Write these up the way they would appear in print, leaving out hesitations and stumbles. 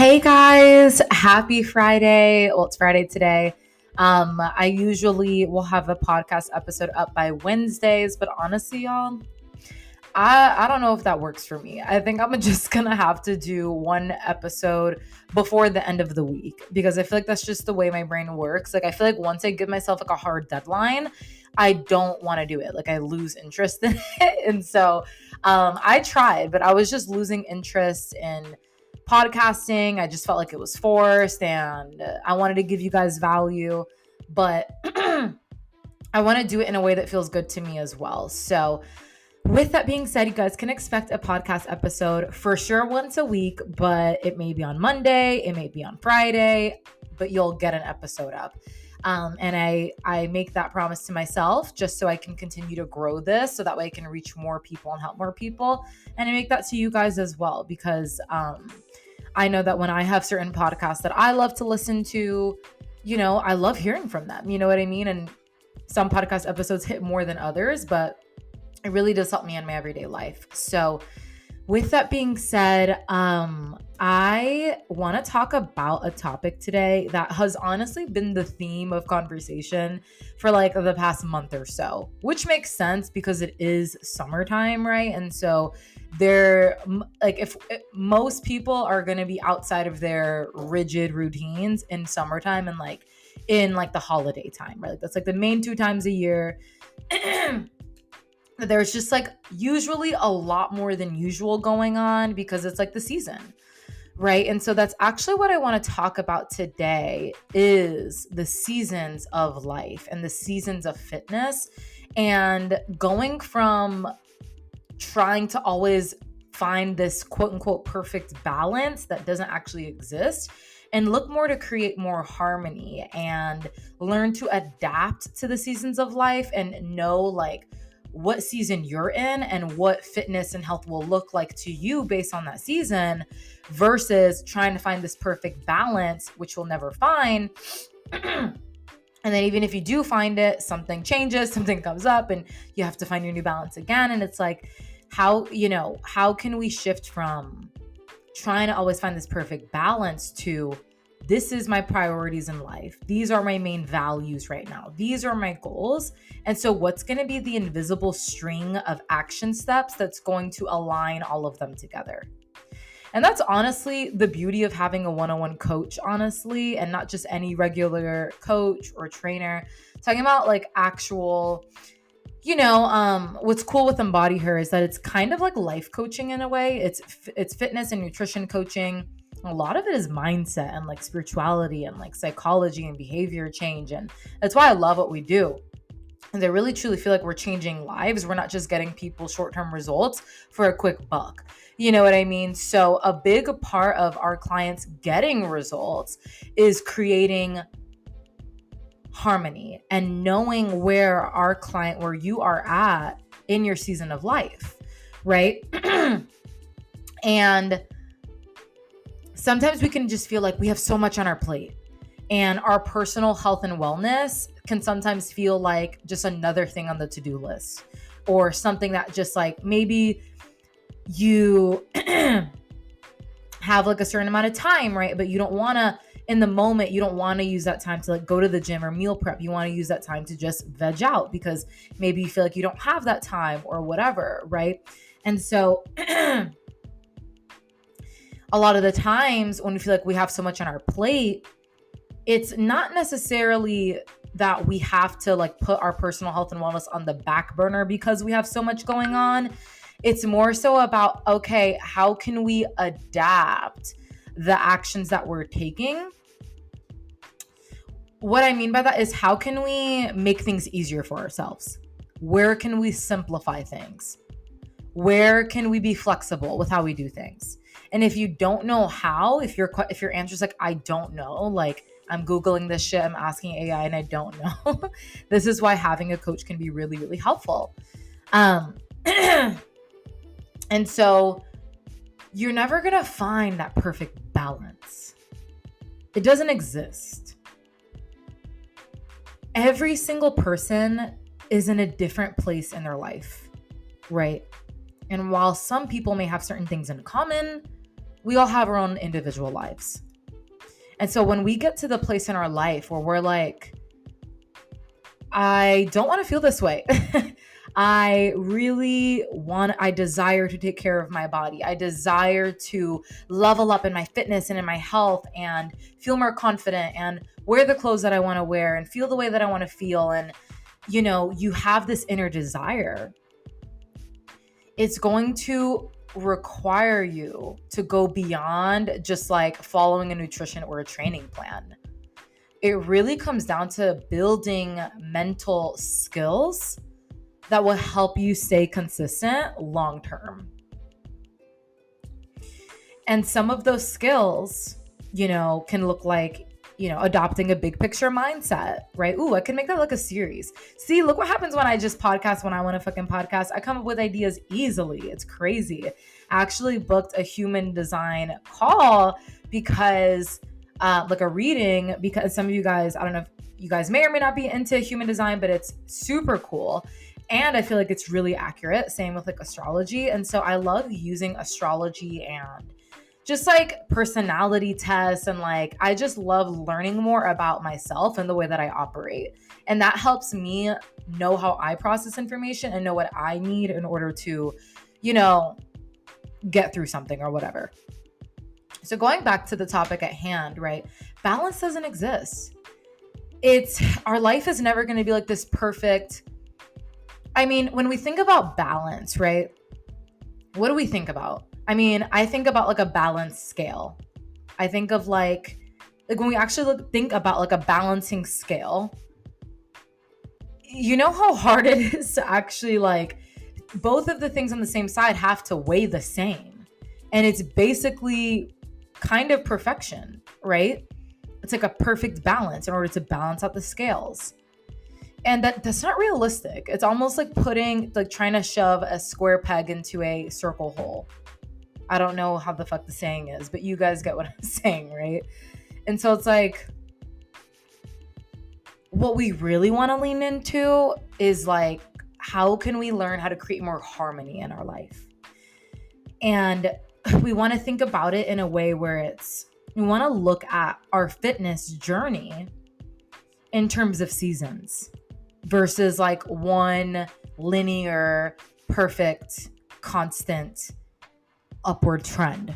Hey guys, happy Friday. Well, it's Friday today. I usually will have a podcast episode up by Wednesdays, but honestly, y'all, I don't know if that works for me. I think I'm just gonna have to do one episode before the end of the week because I feel like that's just the way my brain works. Like I feel like once I give myself like a hard deadline, I don't want to do it. Like I lose interest in it. And so I tried, but I was just losing interest in podcasting. I just felt like it was forced and I wanted to give you guys value, but I want to do it in a way that feels good to me as well. So with that being said, you guys can expect a podcast episode for sure once a week, but it may be on Monday, it may be on Friday, but you'll get an episode up. And I make that promise to myself just so I can continue to grow this so that way I can reach more people and help more people. And I make that to you guys as well because I know that when I have certain podcasts that I love to listen to, I love hearing from them. You know what I mean? And some podcast episodes hit more than others, but it really does help me in my everyday life. So with that being said, I want to talk about a topic today that has honestly been the theme of conversation for like the past month or so, which makes sense because it is summertime, right? And so if most people are going to be outside of their rigid routines in summertime and like in like the holiday time, right? Like that's like the main 2 times a year. There's just like usually a lot more than usual going on because it's like the season, right? And so that's actually what I want to talk about today is the seasons of life and the seasons of fitness and going from trying to always find this quote unquote perfect balance that doesn't actually exist and look more to create more harmony and learn to adapt to the seasons of life and know like what season you're in and what fitness and health will look like to you based on that season versus trying to find this perfect balance, which you'll never find. And then even if you do find it, something changes, something comes up and you have to find your new balance again. And it's like, how can we shift from trying to always find this perfect balance to this is my priorities in life. These are my main values right now. These are my goals. And so what's going to be the invisible string of action steps that's going to align all of them together? And that's honestly the beauty of having a one-on-one coach, honestly, and not just any regular coach or trainer. Talking about like actual, what's cool with Embody Her is that it's kind of like life coaching in a way. It's fitness and nutrition coaching. A lot of it is mindset and like spirituality and like psychology and behavior change. And that's why I love what we do. And I really truly feel like we're changing lives. We're not just getting people short-term results for a quick buck. You know what I mean? So a big part of our clients getting results is creating harmony and knowing where you are at in your season of life, right? And sometimes we can just feel like we have so much on our plate and our personal health and wellness can sometimes feel like just another thing on the to-do list or something that just like maybe you have like a certain amount of time, right? But you don't want to, in the moment, you don't want to use that time to like go to the gym or meal prep. You want to use that time to just veg out because maybe you feel like you don't have that time or whatever, right? And so a lot of the times when we feel like we have so much on our plate, it's not necessarily that we have to like put our personal health and wellness on the back burner because we have so much going on. It's more so about, okay, how can we adapt the actions that we're taking? What I mean by that is how can we make things easier for ourselves? Where can we simplify things? Where can we be flexible with how we do things? And if you don't know how, if your answer is like, I don't know, like I'm Googling this shit, I'm asking AI and I don't know. This is why having a coach can be really, really helpful. And so you're never going to find that perfect balance. It doesn't exist. Every single person is in a different place in their life, right? And while some people may have certain things in common, we all have our own individual lives. And so when we get to the place in our life where we're like, I don't want to feel this way. I desire to take care of my body. I desire to level up in my fitness and in my health and feel more confident and wear the clothes that I want to wear and feel the way that I want to feel. And, you have this inner desire. It's going to require you to go beyond just like following a nutrition or a training plan. It really comes down to building mental skills that will help you stay consistent long term. And some of those skills, can look like, adopting a big picture mindset, right? Ooh, I can make that like a series. See, look what happens when I just podcast when I want to fucking podcast. I come up with ideas easily. It's crazy. I actually booked a human design call because like a reading, because some of you guys, I don't know if you guys may or may not be into human design, but it's super cool. And I feel like it's really accurate. Same with like astrology. And so I love using astrology and just like personality tests. And like, I just love learning more about myself and the way that I operate. And that helps me know how I process information and know what I need in order to, get through something or whatever. So going back to the topic at hand, right? Balance doesn't exist. Our life is never going to be like this perfect. I mean, when we think about balance, right? What do we think about? I mean, I think about like a balance scale. I think of like when we actually think about like a balancing scale, you know how hard it is to actually like both of the things on the same side have to weigh the same. And it's basically kind of perfection, right? It's like a perfect balance in order to balance out the scales. And that's not realistic. It's almost like trying to shove a square peg into a circle hole. I don't know how the fuck the saying is, but you guys get what I'm saying, right? And so it's like, what we really want to lean into is like, how can we learn how to create more harmony in our life? And we want to think about it in a way where we want to look at our fitness journey in terms of seasons versus like one linear, perfect, constant upward trend.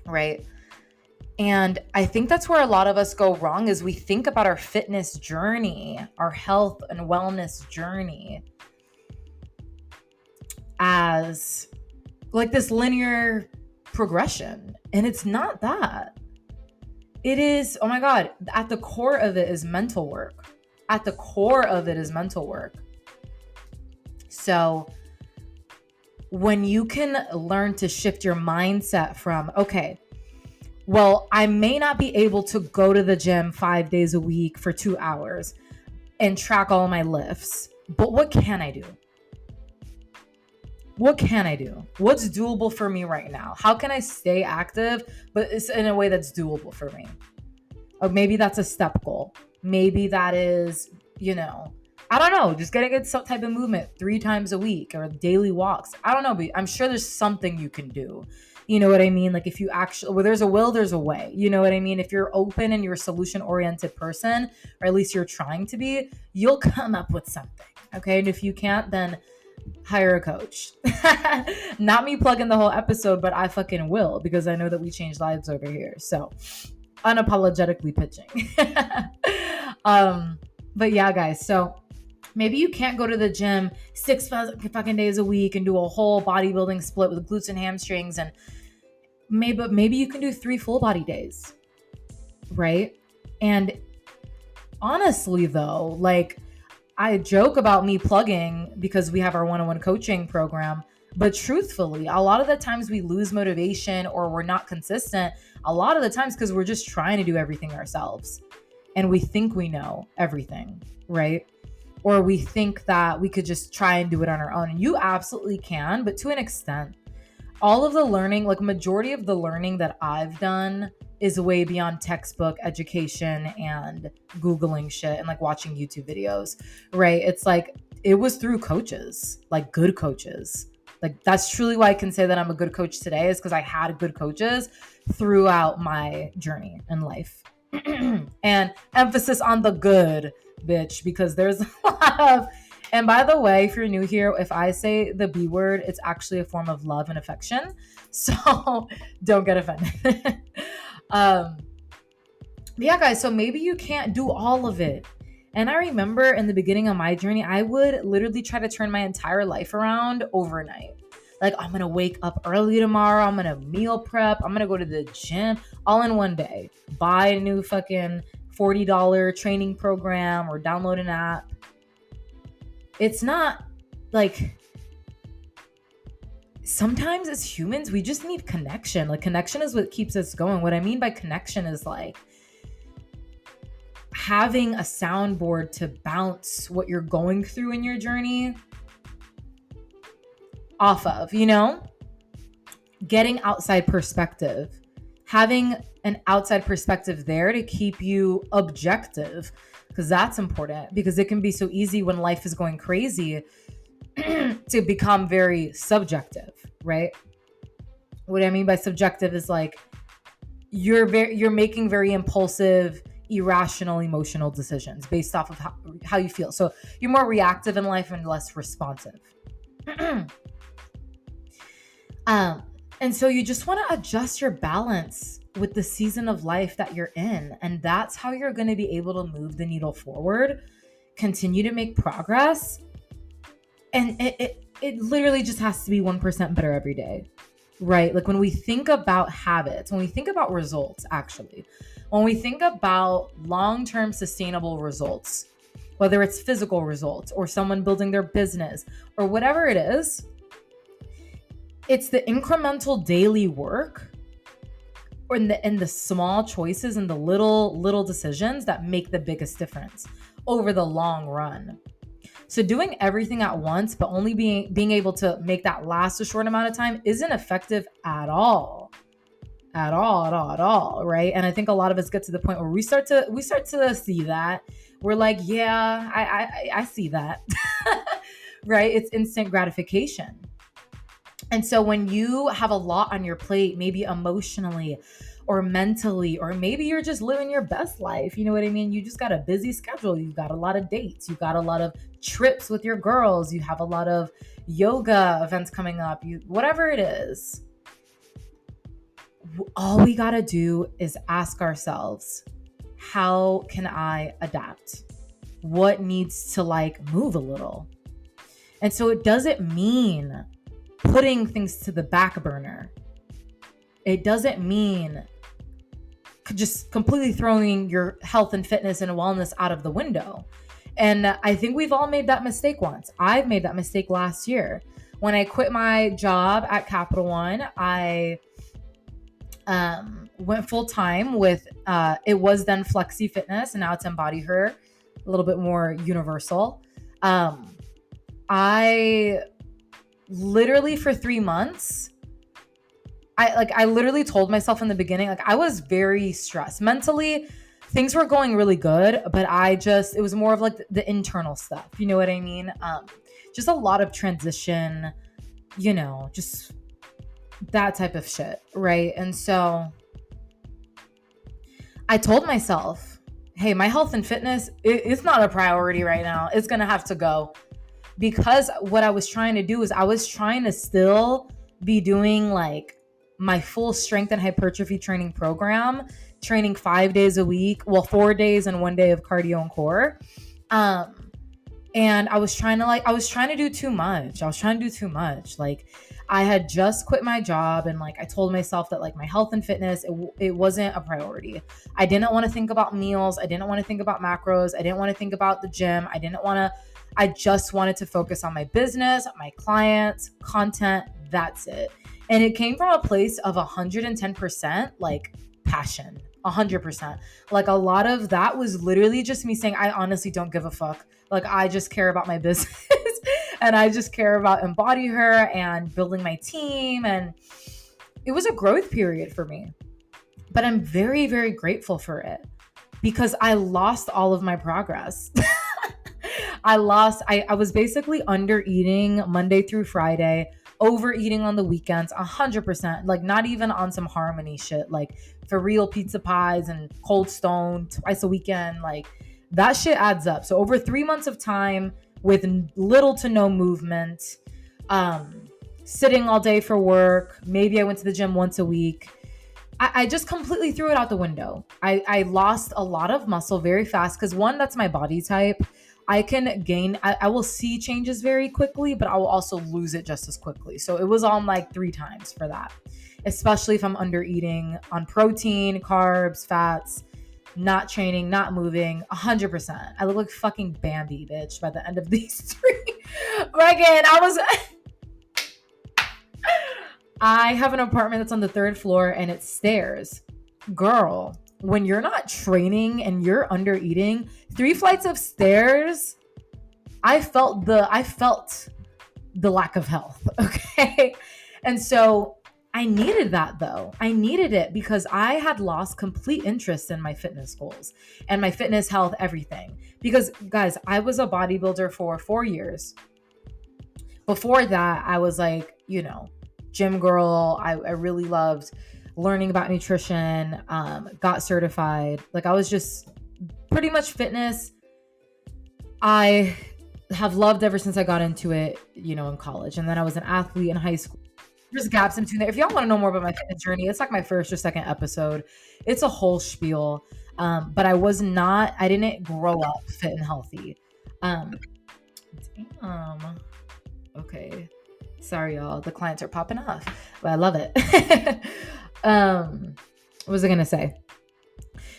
Right? And I think that's where a lot of us go wrong is we think about our fitness journey, our health and wellness journey as like this linear progression. And it's not that. It is, oh my God, at the core of it is mental work. At the core of it is mental work. So when you can learn to shift your mindset from, okay, well, I may not be able to go to the gym 5 days a week for 2 hours and track all my lifts, but what can I do? What can I do? What's doable for me right now? How can I stay active, but it's in a way that's doable for me? Or maybe that's a step goal. Maybe that is, I don't know, just getting in some type of movement 3 times a week or daily walks. I don't know, but I'm sure there's something you can do. You know what I mean? Like if you actually, well, there's a will, there's a way. You know what I mean? If you're open and you're a solution-oriented person, or at least you're trying to be, you'll come up with something. Okay. And if you can't, then hire a coach. Not me plugging the whole episode, but I fucking will, because I know that we change lives over here. So unapologetically pitching. But yeah, guys. So maybe you can't go to the gym 6 fucking days a week and do a whole bodybuilding split with glutes and hamstrings, and maybe you can do 3 full body days, right? And honestly though, like I joke about me plugging because we have our one-on-one coaching program, but truthfully, a lot of the times we lose motivation or we're not consistent, a lot of the times because we're just trying to do everything ourselves and we think we know everything, right? Or we think that we could just try and do it on our own. And you absolutely can, but to an extent. All of the learning, like majority of the learning that I've done is way beyond textbook education and Googling shit and like watching YouTube videos, right? It's like, it was through coaches, like good coaches Like that's truly why I can say that I'm a good coach today, is because I had good coaches throughout my journey in life. And emphasis on the good, bitch, because there's a lot of, and by the way, if you're new here, if I say the B word, it's actually a form of love and affection. So don't get offended. um, yeah, guys, so maybe you can't do all of it. And I remember in the beginning of my journey, I would literally try to turn my entire life around overnight. Like, I'm going to wake up early tomorrow. I'm going to meal prep. I'm going to go to the gym all in one day. Buy a new fucking $40 training program or download an app. It's not like, sometimes as humans, we just need connection. Like, connection is what keeps us going. What I mean by connection is like having a soundboard to bounce what you're going through in your journey off of, you know? Getting outside perspective, having an outside perspective there to keep you objective, because that's important, because it can be so easy when life is going crazy to become very subjective, right? What I mean by subjective is like you're making very impulsive, irrational, emotional decisions based off of how you feel. So you're more reactive in life and less responsive. And so you just want to adjust your balance with the season of life that you're in. And that's how you're going to be able to move the needle forward, continue to make progress. And it literally just has to be 1% better every day, right? Like when we think about habits, when we think about results, actually, when we think about long-term sustainable results, whether it's physical results or someone building their business or whatever it is, it's the incremental daily work or in the small choices and the little decisions that make the biggest difference over the long run. So doing everything at once, but only being able to make that last a short amount of time isn't effective at all. At all, right? And I think a lot of us get to the point where we start to see that. We're like, yeah, I see that. Right? It's instant gratification. And so when you have a lot on your plate, maybe emotionally or mentally, or maybe you're just living your best life, you know what I mean? You just got a busy schedule. You've got a lot of dates. You've got a lot of trips with your girls. You have a lot of yoga events coming up. Whatever it is, all we got to do is ask ourselves, how can I adapt? What needs to move a little? And so it doesn't mean putting things to the back burner. It doesn't mean just completely throwing your health and fitness and wellness out of the window. And I think we've all made that mistake once. I've made that mistake last year. When I quit my job at Capital One, I went full time with, it was then Flexi Fitness and now it's Embody Her, a little bit more universal. I literally for 3 months, I literally told myself in the beginning, I was very stressed mentally. Things were going really good, but it was more of the internal stuff. You know what I mean? Just a lot of transition, just that type of shit. Right. And so I told myself, hey, my health and fitness, it's not a priority right now. It's going to have to go. Because what I was trying to do is I was trying to still be doing my full strength and hypertrophy training program, training 5 days a week, 4 days and 1 day of cardio and core. And I was trying to do too much. I had just quit my job and I told myself that my health and fitness, it wasn't a priority. I didn't want to think about meals. I didn't want to think about macros. I didn't want to think about the gym. I just wanted to focus on my business, my clients, content. That's it. And it came from a place of 110% passion, 100%. A lot of that was literally just me saying, I honestly don't give a fuck. I just care about my business and I just care about Embody Her and building my team. And it was a growth period for me, but I'm very, very grateful for it because I lost all of my progress. I was basically under eating Monday through Friday, overeating on the weekends, 100%. Like, not even on some harmony shit, like for real pizza pies and Cold Stone twice a weekend. Like, that shit adds up. So, over 3 months of time with little to no movement, um, sitting all day for work, maybe I went to the gym once a week. I just completely threw it out the window. I lost a lot of muscle very fast because, one, that's my body type. I can gain, I will see changes very quickly, but I will also lose it just as quickly. So it was on like 3 times for that, especially if I'm under eating on protein, carbs, fats, not training, not moving, 100%. I look like fucking Bambi, bitch, by the end of these three. But again, I have an apartment that's on the 3rd floor and it's stairs. Girl, when you're not training and you're under eating, 3 flights of stairs, I felt the lack of health. Okay. And so I needed that though. I needed it because I had lost complete interest in my fitness goals and my fitness, health, everything. Because guys, I was a bodybuilder for 4 years. Before that, I was like, gym girl. I really loved learning about nutrition, got certified. Like, I was just pretty much fitness. I have loved ever since I got into it, in college. And then I was an athlete in high school. There's gaps in between there. If y'all want to know more about my fitness journey, it's like my first or second episode. It's a whole spiel. But I didn't grow up fit and healthy. Damn. Okay. Sorry, y'all. The clients are popping off, but I love it. What was I going to say?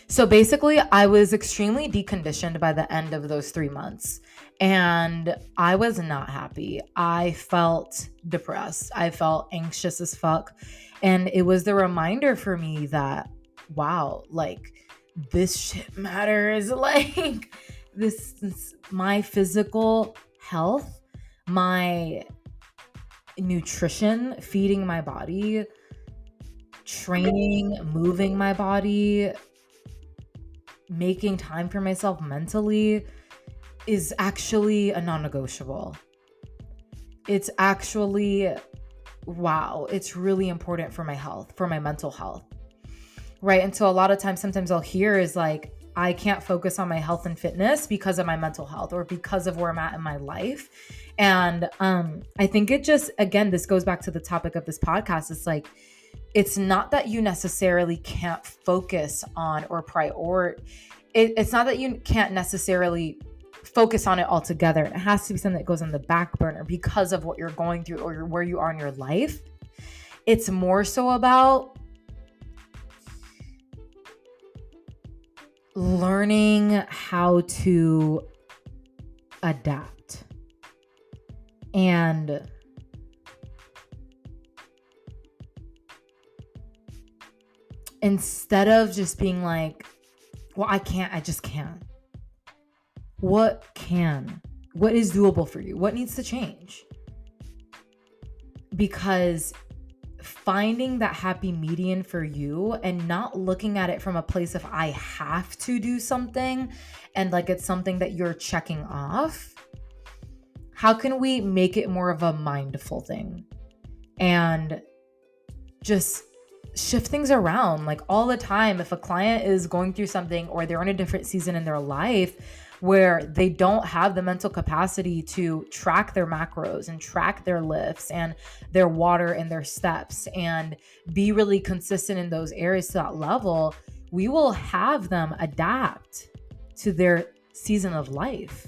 So basically, I was extremely deconditioned by the end of those 3 months, and I was not happy. I felt depressed. I felt anxious as fuck. And it was the reminder for me that, wow, like, this shit matters. Like, this is my physical health, my nutrition, feeding my body, training, moving my body, making time for myself mentally is actually a non-negotiable. It's actually, wow, it's really important for my health, for my mental health, right? And so a lot of times, sometimes I'll hear is like, I can't focus on my health and fitness because of my mental health or because of where I'm at in my life. And I think it just, again, this goes back to the topic of this podcast. It's like, it's not that you necessarily can't focus on or it's not that you can't necessarily focus on it altogether. It has to be something that goes on the back burner because of what you're going through or where you are in your life. It's more so about learning how to adapt. And instead of just being like, well, I just can't. What can? What is doable for you? What needs to change? Because finding that happy median for you and not looking at it from a place of I have to do something and like it's something that you're checking off. How can we make it more of a mindful thing and just shift things around? Like, all the time, if a client is going through something or they're in a different season in their life where they don't have the mental capacity to track their macros and track their lifts and their water and their steps and be really consistent in those areas to that level, we will have them adapt to their season of life.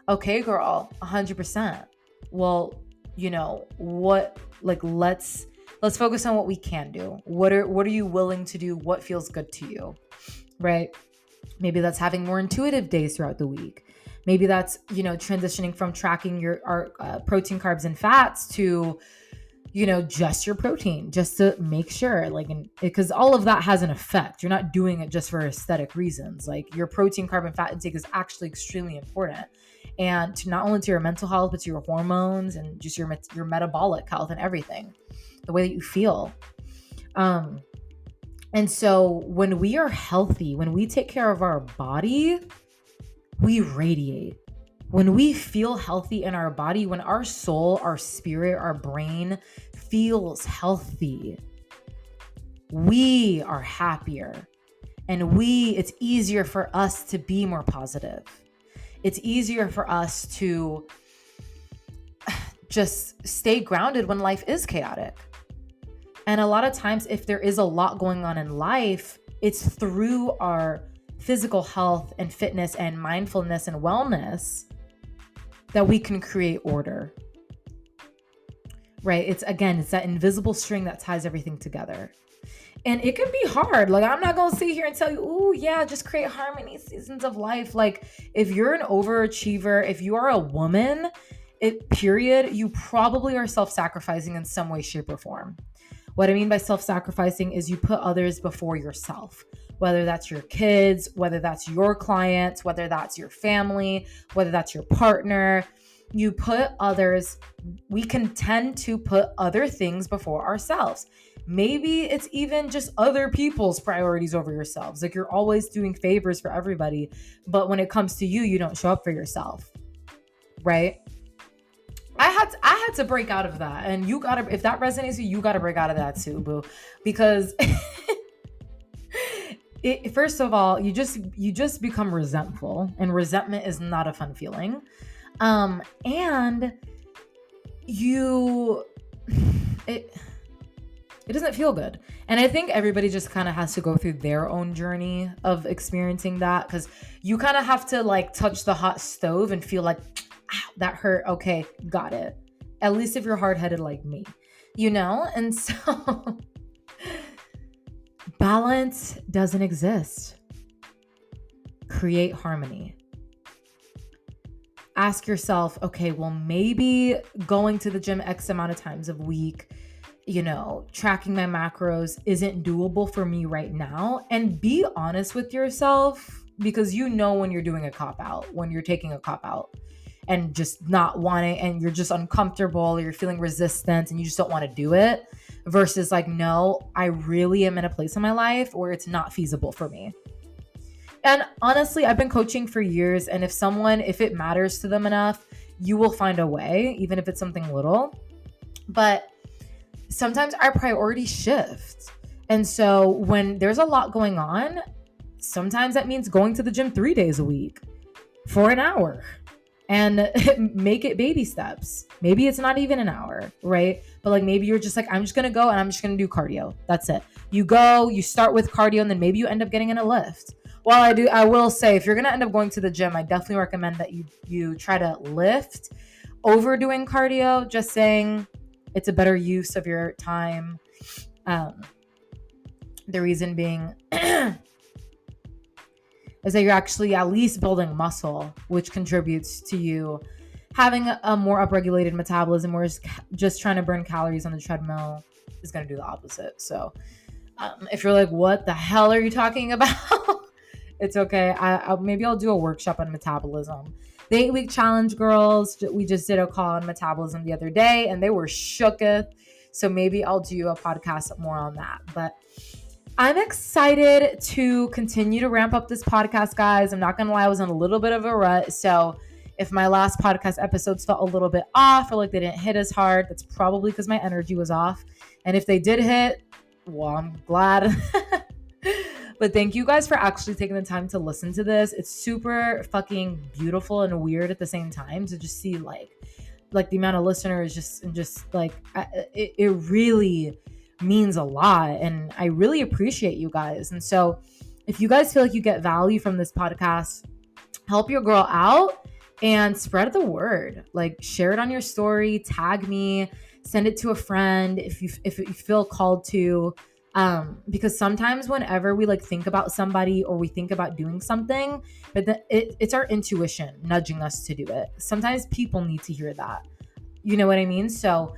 Okay, girl, 100%. Well, what, like, let's focus on what we can do. What are you willing to do? What feels good to you, right? Maybe that's having more intuitive days throughout the week. Maybe that's, transitioning from tracking your protein, carbs, and fats to, just your protein, just to make sure, like, because all of that has an effect. You're not doing it just for aesthetic reasons. Like, your protein, carb, and fat intake is actually extremely important. And to not only to your mental health, but to your hormones and just your metabolic health and everything, the way that you feel. And so when we are healthy, when we take care of our body, we radiate. When we feel healthy in our body, when our soul, our spirit, our brain feels healthy, we are happier, and it's easier for us to be more positive. It's easier for us to just stay grounded when life is chaotic. And a lot of times, if there is a lot going on in life, it's through our physical health and fitness and mindfulness and wellness that we can create order, right? It's that invisible string that ties everything together. And it can be hard. Like, I'm not going to sit here and tell you, oh yeah, just create harmony seasons of life. Like, if you're an overachiever, if you are a woman, you probably are self-sacrificing in some way, shape, or form. What I mean by self-sacrificing is you put others before yourself, whether that's your kids, whether that's your clients, whether that's your family, whether that's your partner. You put others, we can tend to put other things before ourselves. Maybe it's even just other people's priorities over yourselves. Like, you're always doing favors for everybody, but when it comes to you, you don't show up for yourself, right? I had to break out of that, and if that resonates with you, gotta break out of that too, boo, because first of all, you just become resentful, and resentment is not a fun feeling, and it doesn't feel good. And I think everybody just kind of has to go through their own journey of experiencing that, because you kind of have to like touch the hot stove and feel like, ow, that hurt. Okay, got it. At least if you're hard-headed like me, And so balance doesn't exist. Create harmony. Ask yourself, okay, well, maybe going to the gym X amount of times a week, tracking my macros isn't doable for me right now. And be honest with yourself, because when you're doing a cop-out, when you're taking a cop-out and just not wanting, and you're just uncomfortable, or you're feeling resistance and you just don't want to do it, versus like, no, I really am in a place in my life where it's not feasible for me. And honestly, I've been coaching for years, and if it matters to them enough, you will find a way, even if it's something little. But sometimes our priorities shift. And so when there's a lot going on, sometimes that means going to the gym 3 days a week for an hour, and make it baby steps. Maybe it's not even an hour, right? But like, maybe you're just like, I'm just going to go and I'm just going to do cardio. That's it. You go, you start with cardio, and then maybe you end up getting in a lift. Well, I will say, if you're going to end up going to the gym, I definitely recommend that you try to lift over doing cardio. Just saying, it's a better use of your time. The reason being is that you're actually at least building muscle, which contributes to you having a more upregulated metabolism, whereas just trying to burn calories on the treadmill is going to do the opposite. So if you're like, what the hell are you talking about? It's okay. Maybe I'll do a workshop on metabolism. The 8-week challenge girls, we just did a call on metabolism the other day, and they were shooketh. So maybe I'll do a podcast more on that. But I'm excited to continue to ramp up this podcast, guys. I'm not going to lie, I was in a little bit of a rut. So if my last podcast episodes felt a little bit off, or like they didn't hit as hard, that's probably because my energy was off. And if they did hit, well, I'm glad. But thank you guys for actually taking the time to listen to this. It's super fucking beautiful and weird at the same time to just see like the amount of listeners just like it really means a lot. And I really appreciate you guys. And so if you guys feel like you get value from this podcast, help your girl out and spread the word. Like, share it on your story, tag me, send it to a friend if you feel called to. Because sometimes whenever we like think about somebody or we think about doing something, but it's our intuition nudging us to do it. Sometimes people need to hear that. You know what I mean? So,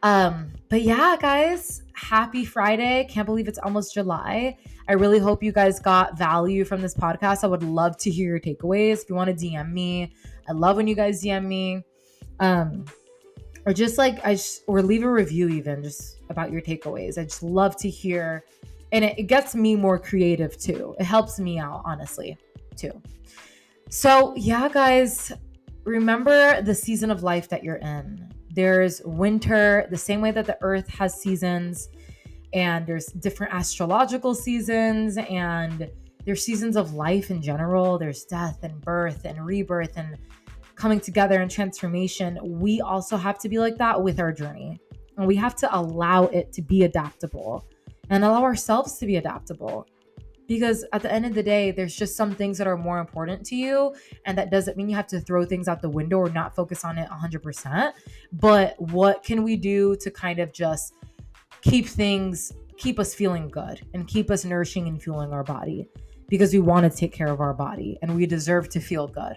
but yeah, guys, happy Friday. Can't believe it's almost July. I really hope you guys got value from this podcast. I would love to hear your takeaways. If you want to DM me, I love when you guys DM me. Or just like, or leave a review even just about your takeaways. I just love to hear, and it gets me more creative too. It helps me out, honestly, too. So yeah, guys, remember the season of life that you're in. There's winter, the same way that the earth has seasons, and there's different astrological seasons, and there's seasons of life in general. There's death and birth and rebirth and coming together and transformation. We also have to be like that with our journey. And we have to allow it to be adaptable and allow ourselves to be adaptable. Because at the end of the day, there's just some things that are more important to you. And that doesn't mean you have to throw things out the window or not focus on it 100%. But what can we do to kind of just keep us feeling good and keep us nourishing and fueling our body? Because we want to take care of our body and we deserve to feel good.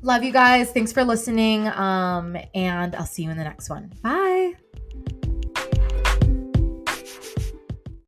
Love you guys. Thanks for listening. And I'll see you in the next one. Bye.